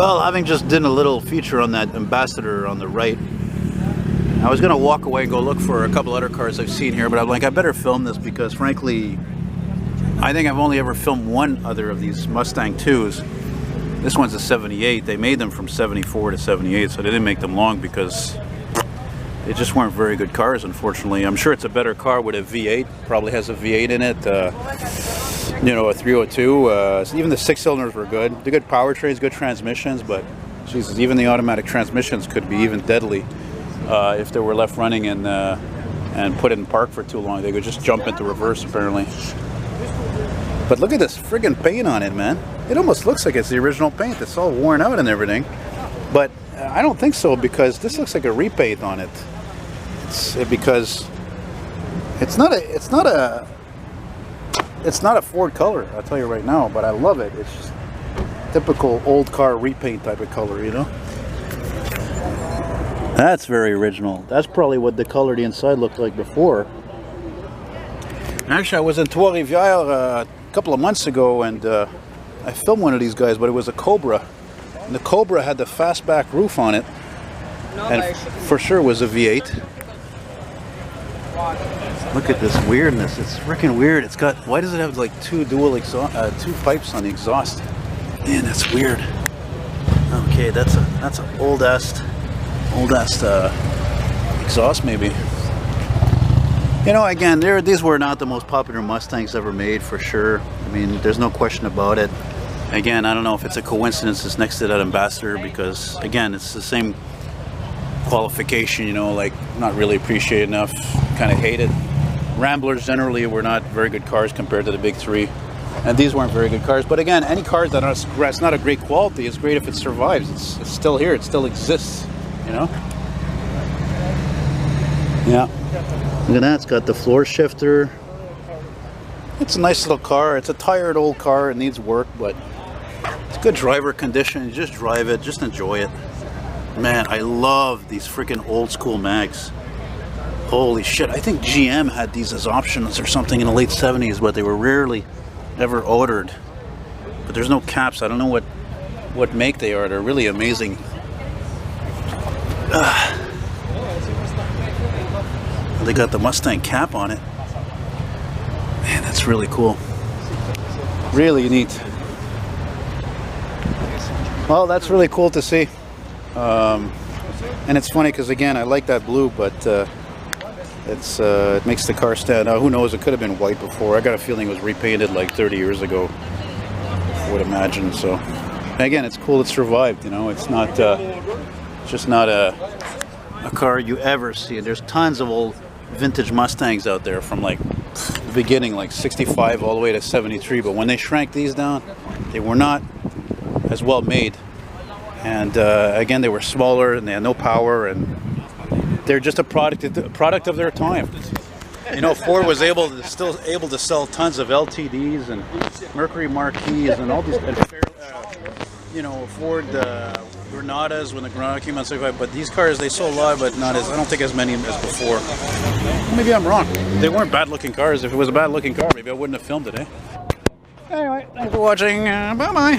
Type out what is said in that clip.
Well, having just done a little feature on that Ambassador on the right, I was going to walk away and go look for a couple other cars I've seen here, but I'm like, I better film this because frankly, I think I've only ever filmed one other of these Mustang 2s. This one's a 78. They made them from 74 to 78, so they didn't make them long because they just weren't very good cars, unfortunately. I'm sure it's a better car with a V8. Probably has a V8 in it. You know, a 302. So even the 6-cylinders were good. They're good powertrains, good transmissions, but Jesus, even the automatic transmissions could be even deadly if they were left running and put in park for too long. They could just jump into reverse, apparently. But look at this friggin' paint on it, man. It almost looks like it's the original paint. It's all worn out and everything. But I don't think so, because this looks like a repaint on it. Because it's not a Ford color, I'll tell you right now, but I love it. It's just typical old car repaint type of color, you know? That's very original. That's probably what the color the inside looked like before. Actually, I was in Trois-Rivières a couple of months ago, and I filmed one of these guys, but it was a Cobra. And the Cobra had the fastback roof on it, and for sure was a V8. Look at this weirdness. It's freaking weird. It's got, why does it have like two two pipes on the exhaust? Man, that's weird. Okay, that's an old ass exhaust maybe. You know, again, these were not the most popular Mustangs ever made, for sure. I mean, there's no question about it. Again, I don't know if it's a coincidence it's next to that Ambassador, because again, it's the same qualification, you know, like not really appreciated enough, kind of hated. Ramblers generally were not very good cars compared to the big three, and these weren't very good cars. But again, any car that's not a great quality is great if it survives. It's still here, it still exists, you know. Yeah, look at that. It's got the floor shifter. It's a nice little car. It's a tired old car. It needs work, but it's good driver condition. You just drive it, just enjoy it. Man, I love these freaking old school mags. Holy shit, I think GM had these as options or something in the late 70s, but they were rarely ever ordered. But there's no caps. I don't know what make they are. They're really amazing. They got the Mustang cap on it. Man, that's really cool. Really neat. Well, that's really cool to see. And it's funny because, again, I like that blue, but it makes the car stand out. Who knows, it could have been white before. I got a feeling it was repainted like 30 years ago, I would imagine. So again, it's cool it survived, you know. It's not just not a car you ever see. There's tons of old vintage Mustangs out there from like the beginning, like 65 all the way to 73, but when they shrank these down, they were not as well made. And again, they were smaller and they had no power, and they're just a product of their time. You know, Ford was still able to sell tons of LTDs and Mercury Marquis and all these, you know, Ford Granadas when the Granada came out, but these cars, they sold a lot, but not as, I don't think as many as before. Maybe I'm wrong. They weren't bad looking cars. If it was a bad looking car, maybe I wouldn't have filmed it, eh? Anyway, thanks for watching. Bye bye.